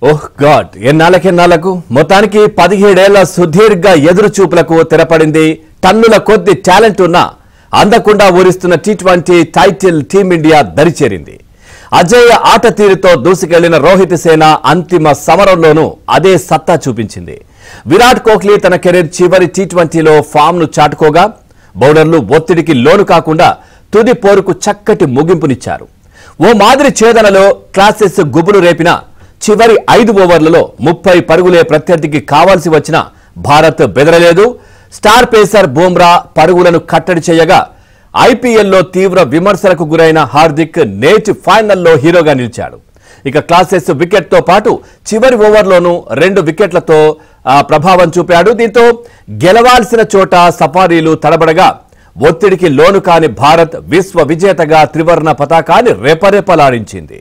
ఓహ్ God ఎన్నాళ్ళకెన్నాళ్లకు మొత్తానికి 17 ఏళ్ల సుదీర్ఘ ఎదురు చూపులకు తెరపడింది. టన్నుల కొద్ది టాలెంట్ ఉన్న అందకుండా ఊరిస్తున్న టీ20 టైటిల్ టీమిండియా దరిచేరింది. అజేయ ఆట తీరుతో దూసుకెళ్లిన రోహిత్ సేన అంతిమ సమరంలోనూ అదే సత్తా చూపించింది. విరాట్ కోహ్లీ తన కెరీర్ చివరి టీ20లో ఫామ్ ను చాటుకోగా బౌలర్లు ఒత్తిడికి లోను కాకుండా తుది పోరుకు చక్కటి ముగింపునిచ్చారు. ఓ మాదిరి ఛేదనలో క్లాసెస్ గుబులు రేపిన చివరి 5 ఓవర్లలో 30 పరుగులే ప్రత్యర్థికి కావాల్సి వచ్చిన భారత్ బెదరలేదు. స్టార్ పేసర్ బుమ్రా పరుగులను కట్టడి చేయగా ఐపీఎల్లో తీవ్ర విమర్శలకు గురైన హార్దిక్ నేటి ఫైనల్లో హీరోగా నిలిచాడు. ఇక క్లాసెస్ వికెట్ తో పాటు చివరి ఓవర్లోనూ 2 వికెట్లతో ప్రభావం చూపాడు. దీంతో గెలవాల్సిన చోట సఫారీలు తడబడగా ఒత్తిడికి లోను కాని భారత్ విశ్వ విజేతగా త్రివర్ణ పతాకాన్ని రెపరెపలాడించింది.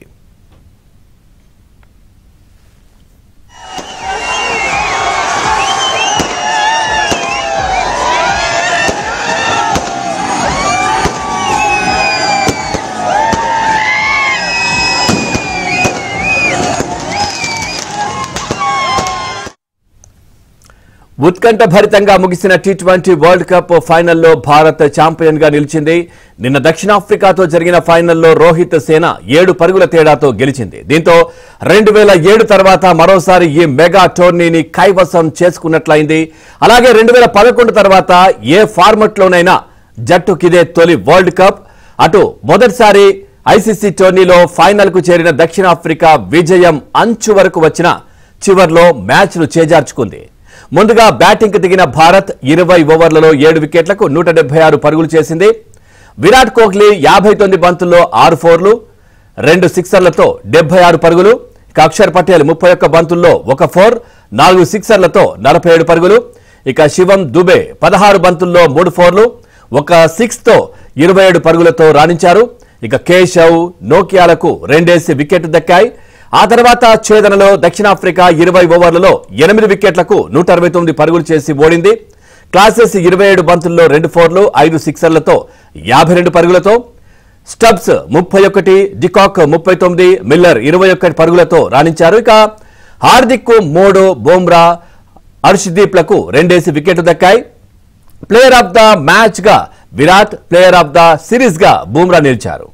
ఉత్కంఠ భరితంగా ముగిసిన టీ20 వరల్డ్ కప్ ఫైనల్లో భారత్ ఛాంపియన్ గా నిలిచింది. నిన్న దక్షిణాఫ్రికాతో జరిగిన ఫైనల్లో రోహిత్ సేన 7 పరుగుల తేడాతో గెలిచింది. దీంతో 2007 తర్వాత మరోసారి ఈ మెగా టోర్నీని కైవసం చేసుకున్నట్లయింది. అలాగే 2011 తర్వాత ఏ ఫార్మట్ లోనైనా జట్టుకిదే తొలి వరల్డ్ కప్. అటు మొదటిసారి ఐసీసీ టోర్నీలో ఫైనల్ కు చేరిన దక్షిణాఫ్రికా విజయం అంచు వరకు వచ్చిన చివర్లో మ్యాచ్ను చేజార్చుకుంది. ముందుగా బ్యాటింగ్ కు దిగిన భారత్ 20 ఓవర్లలో 7 వికెట్లకు 176 పరుగులు చేసింది. విరాట్ కోహ్లీ 59 బంతుల్లో 6 ఫోర్లు 2 సిక్సర్లతో 76 పరుగులు. అక్షర్ పటేల్ 31 బంతుల్లో 1 ఫోర్ 4 సిక్సర్లతో 47 పరుగులు. ఇక శివం దుబే 16 బంతుల్లో 3 ఫోర్లు 1 సిక్స్ తో 27 పరుగులతో రాణించారు. ఇక కేశవ్ నోకియాలకు 2 వికెట్ దక్కాయి. ఆ తర్వాత ఛేదనలో దక్షిణాఫ్రికా 20 ఓవర్లలో 8 వికెట్లకు 169 పరుగులు చేసి ఓడింది. క్లాసెస్ 27 బంతుల్లో 2 ఫోర్లు 5 సిక్సర్లతో 52 పరుగులతో స్టబ్స్ 31, డికాక్ 39, మిల్లర్ 21 పరుగులతో రాణించారు. ఇక హార్దిక్ 3, బుమ్రా హర్షదీప్లకు 2 వికెట్లు దక్కాయి. ప్లేయర్ ఆఫ్ ద మ్యాచ్ గా Virat, player of the series గా బుమ్రా నిలిచారు.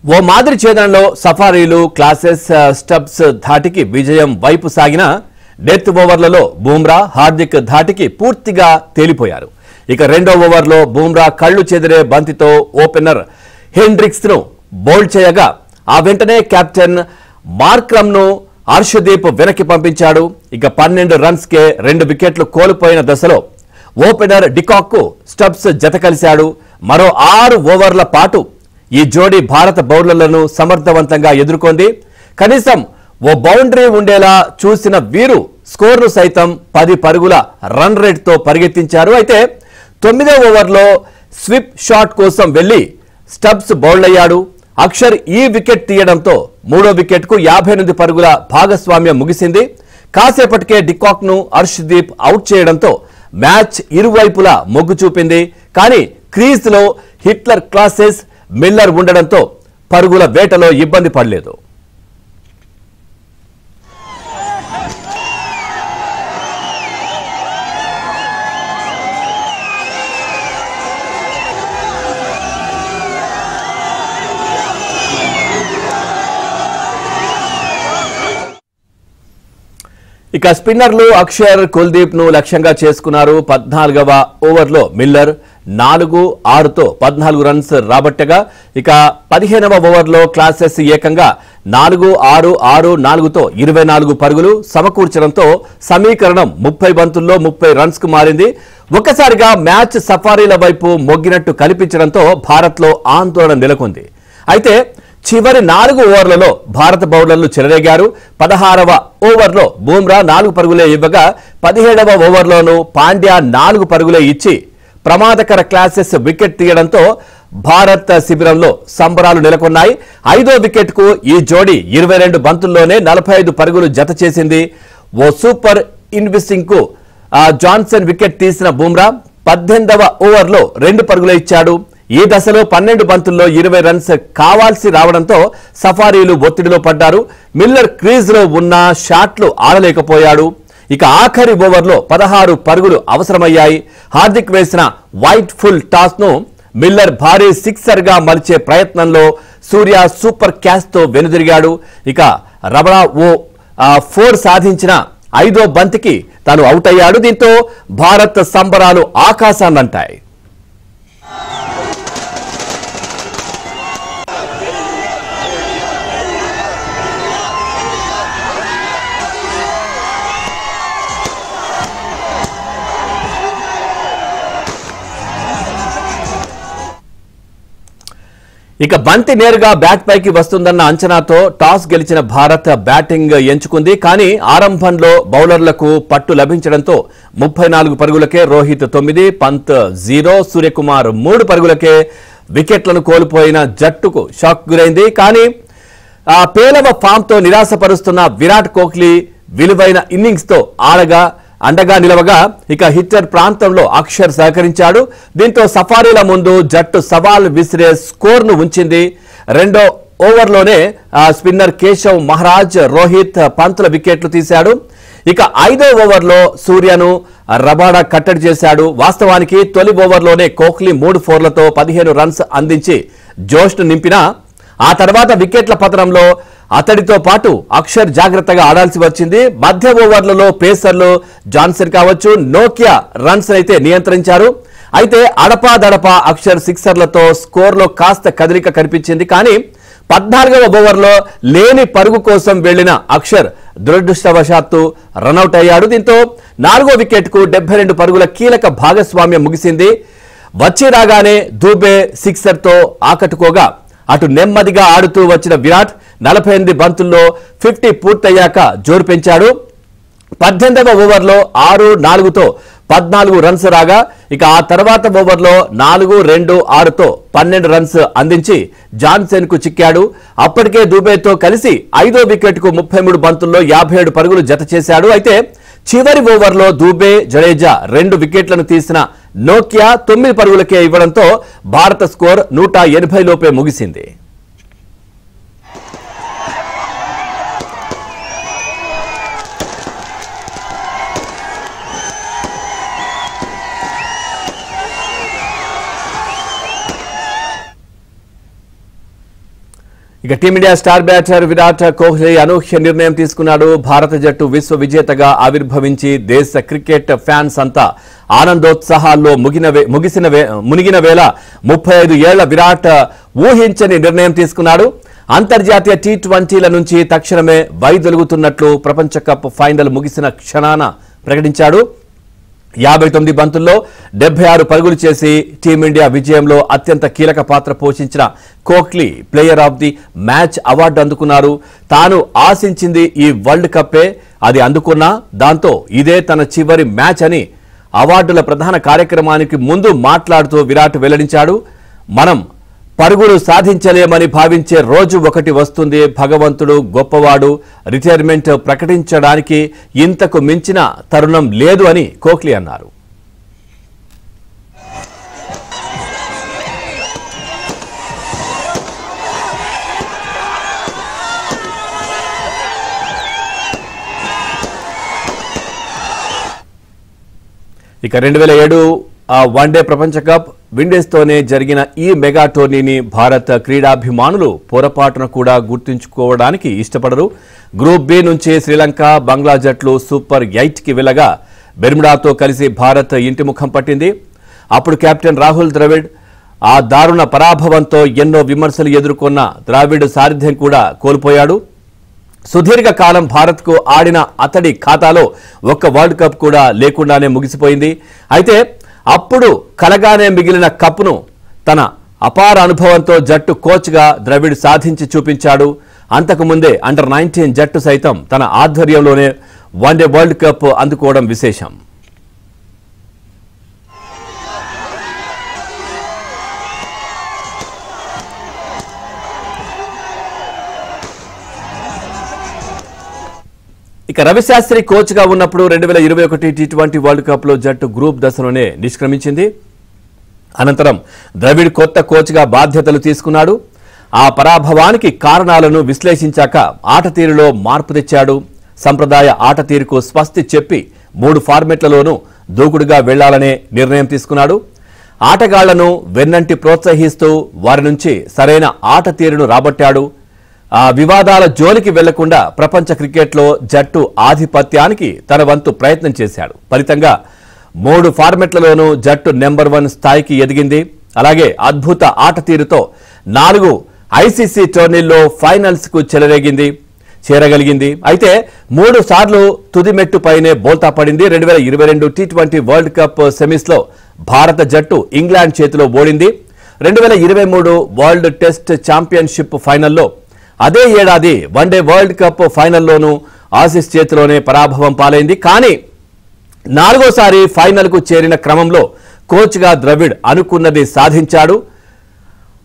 ఓ మాదిరి ఛేదనలో సఫారీలు క్లాసెస్ స్టబ్స్ ధాటికి విజయం వైపు సాగిన డెత్ ఓవర్లలో బుమ్రా హార్దిక్ ధాటికి పూర్తిగా తేలిపోయారు. ఇక 2వ ఓవర్లో బుమ్రా కళ్లు చెదిరే బంతితో ఓపెనర్ హెండ్రిక్స్ ను బౌల్డ్ చేయగా ఆ వెంటనే కెప్టెన్ మార్క్రమ్ ను హర్షదీప్ వెనక్కి పంపించాడు. ఇక 12 రన్స్ కే 2 వికెట్లు కోల్పోయిన దశలో ఓపెనర్ డికాక్ కు స్టబ్స్ జత కలిశాడు. మరో 6 ఓవర్ల పాటు ఈ జోడీ భారత బౌలర్లను సమర్థవంతంగా ఎదుర్కొంది. కనీసం ఓ బౌండరీ ఉండేలా చూసిన వీరు స్కోర్ను సైతం 10 పరుగుల రన్ రేట్ తో పరిగెత్తించారు. అయితే 9వ ఓవర్లో స్విప్ షాట్ కోసం వెళ్లి స్టబ్స్ బౌల్డ్ అయ్యాడు. అక్షర్ ఈ వికెట్ తీయడంతో 3వ వికెట్ కు 58 పరుగుల భాగస్వామ్యం ముగిసింది. కాసేపటికే డికాక్ ను హర్షదీప్ అవుట్ చేయడంతో మ్యాచ్ ఇరువైపులా మొగ్గు చూపింది. కానీ క్రీజ్ లో హిట్లర్, క్లాసెస్, మిల్లర్ ఉండడంతో పరుగుల వేటలో ఇబ్బంది పడలేదు. ఇక స్పిన్నర్లు అక్షర్, కుల్దీప్ ను లక్ష్యంగా చేసుకున్నారు. 14వ ఓవర్లో మిల్లర్ 4-6తో 14 రన్స్ రాబట్టగా ఇక 15వ ఓవర్లో క్లాసెస్ ఏకంగా 4-6-6-4తో 24 పరుగులు సమకూర్చడంతో సమీకరణం 30 బంతుల్లో 30 రన్స్ కు మారింది. ఒక్కసారిగా మ్యాచ్ సఫారీల వైపు మొగ్గినట్టు కనిపించడంతో భారత్లో ఆందోళన నెలకొంది. అయితే చివరి 4 ఓవర్లలో భారత బౌలర్లు చెలరేగారు. 16వ ఓవర్లో బుమ్రా 4 పరుగులే ఇవ్వగా 17వ ఓవర్లోనూ పాండ్యా 4 పరుగులే ఇచ్చి ప్రమాదకర క్లాసెస్ వికెట్ తీయడంతో భారత్ శిబిరంలో సంబరాలు నెలకొన్నాయి. 5వ వికెట్కు ఈ జోడీ 22 బంతుల్లోనే 45 పరుగులు జత చేసింది. ఓ సూపర్ ఇన్వింగ్స్ కు జాన్సన్ వికెట్ తీసిన బుమ్రా 18వ ఓవర్లో 2 పరుగులు ఇచ్చాడు. ఈ దశలో 12 బంతుల్లో 20 రన్స్ కావాల్సి రావడంతో సఫారీలు ఒత్తిడిలో పడ్డారు. మిల్లర్ క్రీజ్ లో ఉన్న షాట్లు ఆడలేకపోయాడు. ఇక ఆఖరి ఓవర్లో 16 పరుగులు అవసరమయ్యాయి. హార్దిక్ వేసిన వైట్ ఫుల్ టాస్ ను మిల్లర్ భారీ సిక్సర్ గా మలిచే ప్రయత్నంలో సూర్య సూపర్ క్యాచ్ తో వెనుదిరిగాడు. ఇక రబడా ఓ 4 సాధించిన 5వ బంతికి తాను అవుట్ అయ్యాడు. దీంతో భారత్ సంబరాలు ఆకాశాన్నంటాయి. ఇక బంతి నేరుగా బ్యాట్ పైకి వస్తుందన్న అంచనాతో టాస్ గెలిచిన భారత్ బ్యాటింగ్ ఎంచుకుంది. కానీ ఆరంభంలో బౌలర్లకు పట్టు లభించడంతో 34 పరుగులకే రోహిత్ 9, పంత్ 0, సూర్యకుమార్ 3 పరుగులకే వికెట్లను కోల్పోయిన జట్టుకు షాక్ గురైంది. కానీ ఆ పేలవ ఫామ్ తో నిరాశపరుస్తున్న విరాట్ కోహ్లీ విలువైన ఇన్నింగ్స్ తో అండగా నిలవగా ఇక హిట్టర్ ప్రాంతంలో అక్షర్ సహకరించాడు. దీంతో సఫారీల ముందు జట్టు సవాల్ విసిరే స్కోర్ను ఉంచింది. 2వ ఓవర్లోనే స్పిన్నర్ కేశవ్ మహారాజ్, రోహిత్, పంత్ల వికెట్లు తీశాడు. ఇక 5వ ఓవర్లో సూర్యను రబాడా కట్టడి చేశాడు. వాస్తవానికి తొలి ఓవర్లోనే కోహ్లీ 3 4లతో 15 రన్స్ అందించి జోష్ను నింపినా ఆ తర్వాత వికెట్ల పతనంలో అతడితో పాటు అక్షర్ జాగ్రత్తగా ఆడాల్సి వచ్చింది. మధ్య ఓవర్లలో పేసర్లు జాన్సన్ కావచ్చు, నోకియా రన్స్ అయితే నియంత్రించారు. అయితే అడపాదడపా అక్షర్ సిక్సర్లతో స్కోర్లో కాస్త కదలిక కనిపించింది. కానీ 14వ ఓవర్లో లేని పరుగు కోసం వెళ్లిన అక్షర్ దురదృష్టవశాత్తు రనౌట్ అయ్యాడు. దీంతో 4వ వికెట్కు 72 పరుగుల కీలక భాగస్వామ్యం ముగిసింది. వచ్చి రాగానే దూబే సిక్సర్తో ఆకట్టుకోగా అటు నెమ్మదిగా ఆడుతూ వచ్చిన విరాట్ 48 బంతుల్లో 50 పూర్తయ్యాక జోరు పెంచాడు. 18వ ఓవర్లో 6-4తో 14 రన్స్ రాగా ఇక ఆ తర్వాత ఓవర్లో 4-2-6తో 12 రన్స్ అందించి జాన్సన్ కు చిక్కాడు. అప్పటికే దూబేతో కలిసి 5వ వికెట్కు 33 బంతుల్లో 57 పరుగులు జత చేశాడు. అయితే చివరి ఓవర్లో దూబే, జడేజా 2 వికెట్లను తీసిన నోకియా 9 పరుగులకే ఇవ్వడంతో భారత స్కోర్ 180 లోపే ముగిసింది. ఇక team India star batter Virat Kohli అనూహ్య నిర్ణయం తీసుకున్నాడు. భారత జట్టు విశ్వ విజేతగా ఆవిర్భవించి దేశ క్రికెట్ ఫ్యాన్స్ అంతా ఆనందోత్సాహాల్లో మునిగిన వేళ 35 ఏళ్ల విరాట్ ఊహించని నిర్ణయం తీసుకున్నాడు. అంతర్జాతీయ టీ20ల నుంచి తక్షణమే వైదొలుగుతున్నట్లు ప్రపంచ కప్ ఫైనల్ ముగిసిన క్షణాన ప్రకటించాడు. 59 బంతుల్లో 76 పరుగులు చేసి టీమిండియా విజయంలో అత్యంత కీలక పాత్ర పోషించిన Kohli player of the match award అందుకున్నారు. తాను ఆశించింది ఈ వరల్డ్ కప్పే, అది అందుకున్నా దాంతో ఇదే తన చివరి మ్యాచ్ అని అవార్డుల ప్రధాన కార్యక్రమానికి ముందు మాట్లాడుతూ విరాట్ వెల్లడించాడు. మనం పరుగులు సాధించలేమని భావించే రోజు ఒకటి వస్తుంది. భగవంతుడు గొప్పవాడు. రిటైర్మెంట్ ప్రకటించడానికి ఇంతకు మించిన తరుణం లేదు అని కోహ్లీ అన్నారు. ఇక 2007 వన్డే ప్రపంచ కప్ విండీస్తోనే జరిగిన ఈ మెగా టోర్నీని భారత క్రీడాభిమానులు పొరపాటున కూడా గుర్తుంచుకోవడానికి ఇష్టపడరు. గ్రూప్ బి నుంచి శ్రీలంక, బంగ్లా జట్లు సూపర్ 8కి వెళ్లగా బెర్ముడాతో కలిసి భారత్ ఇంటి ముఖం పట్టింది. అప్పుడు కెప్టెన్ రాహుల్ ద్రవిడ్ ఆ దారుణ పరాభవంతో ఎన్నో విమర్శలు ఎదుర్కొన్న ద్రావిడ్ సారథ్యం కూడా కోల్పోయాడు. సుదీర్ఘ కాలం భారత్కు ఆడిన అతడి ఖాతాలో ఒక్క వరల్డ్ కప్ కూడా లేకుండానే ముగిసిపోయింది. అయితే అప్పుడు కలగానే మిగిలిన కప్ను తన అపార అనుభవంతో జట్టు కోచ్గా ద్రవిడ్ సాధించి చూపించాడు. అంతకుముందే అండర్-19 జట్టు సైతం తన ఆధ్వర్యంలోనే వన్డే వరల్డ్ కప్ అందుకోవడం విశేషం. ఇక రవిశాస్త్రి కోచ్ గా ఉన్నప్పుడు 2021 టీ20 వరల్డ్ కప్ లో జట్టు గ్రూప్ దశలోనే నిష్క్రమించింది. అనంతరం ద్రవిడ్ కొత్త కోచ్ గా బాధ్యతలు తీసుకున్నాడు. ఆ పరాభవానికి కారణాలను విశ్లేషించాక ఆట తీరులో మార్పు తెచ్చాడు. సంప్రదాయ ఆట తీరుకు స్వస్తి చెప్పి 3 ఫార్మెట్లలోనూ దూకుడుగా వెళ్లాలనే నిర్ణయం తీసుకున్నాడు. ఆటగాళ్లను వెన్నంటి ప్రోత్సహిస్తూ వారి నుంచి సరైన ఆట తీరును రాబట్టాడు. ఆ వివాదాల జోలికి వెళ్లకుండా ప్రపంచ క్రికెట్లో జట్టు ఆధిపత్యానికి తన వంతు ప్రయత్నం చేశాడు. ఫలితంగా 3 ఫార్మెట్లలోనూ జట్టు నెంబర్ 1 స్థాయికి ఎదిగింది. అలాగే అద్భుత ఆట తీరుతో 4 ఐసీసీ టోర్నీల్లో ఫైనల్స్ కు చేరగలిగింది. అయితే 3 సార్లు తుది మెట్టుపైనే బోల్తా పడింది. 2022 టీ20 వరల్డ్ కప్ సెమీస్ లో భారత జట్టు ఇంగ్లాండ్ చేతిలో ఓడింది. 2023 వరల్డ్ టెస్ట్ ఛాంపియన్షిప్ ఫైనల్లో, అదే ఏడాది వన్డే వరల్డ్ కప్ ఫైనల్లోనూ ఆసీస్ చేతిలోనే పరాభవం పాలైంది. కానీ 4వసారి ఫైనల్ కు చేరిన క్రమంలో కోచ్ గా ద్రవిడ్ అనుకున్నది సాధించాడు.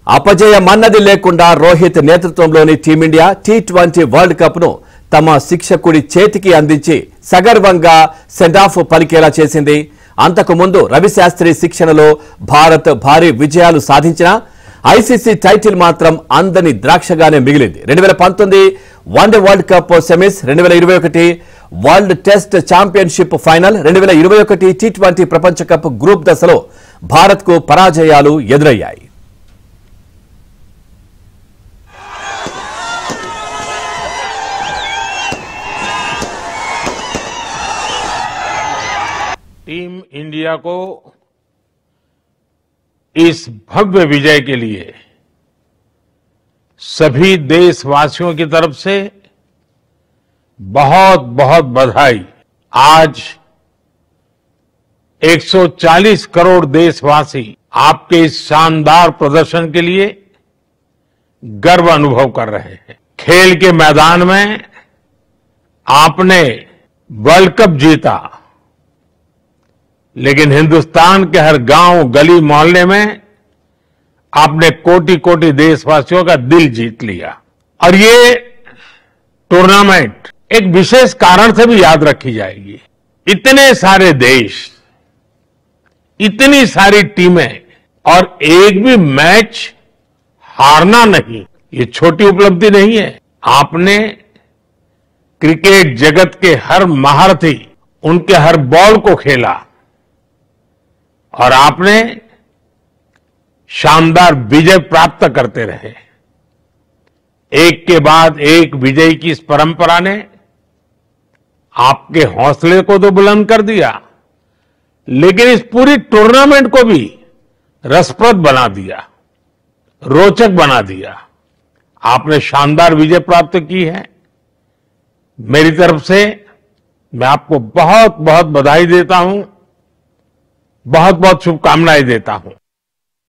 అపజయమన్నది లేకుండా రోహిత్ నేతృత్వంలోని టీమిండియా టీ20 వరల్డ్ కప్ ను తమ శిక్షకుడి చేతికి అందించి సగర్వంగా సెండాఫ్ పలికేలా చేసింది. అంతకుముందు రవిశాస్త్రి శిక్షణలో భారత్ భారీ విజయాలు సాధించినా ఐసీసీ టైటిల్ మాత్రం అందని ద్రాక్షగానే మిగిలింది. 2019 one day world cup semis, 2021 world test championship final, 2021 T20 ప్రపంచ కప్ గ్రూప్ దశలో భారత్ కు పరాజయాలు ఎదురయ్యాయి. टीम इंडिया को इस भव्य विजय के लिए सभी देशवासियों की तरफ से बहुत बहुत बधाई। आज 140 करोड़ देशवासी आपके इस शानदार प्रदर्शन के लिए गर्व अनुभव कर रहे हैं। खेल के मैदान में आपने वर्ल्ड कप जीता, लेकिन हिंदुस्तान के हर गांव, गली, मोहल्ले में आपने कोटि कोटि देशवासियों का दिल जीत लिया। और ये टूर्नामेंट एक विशेष कारण से भी याद रखी जाएगी। इतने सारे देश, इतनी सारी टीमें और एक भी मैच हारना नहीं, ये छोटी उपलब्धि नहीं है। आपने क्रिकेट जगत के हर महारथी, उनके हर बॉल को खेला और आपने शानदार विजय प्राप्त करते रहे। एक के बाद एक विजय की इस परंपरा ने आपके हौसले को तो बुलंद कर दिया, लेकिन इस पूरी टूर्नामेंट को भी रसप्रद बना दिया, रोचक बना दिया। आपने शानदार विजय प्राप्त की है। मेरी तरफ से मैं आपको बहुत बहुत बधाई देता हूं, बहुत बहुत शुभकामनाएं देता हूं।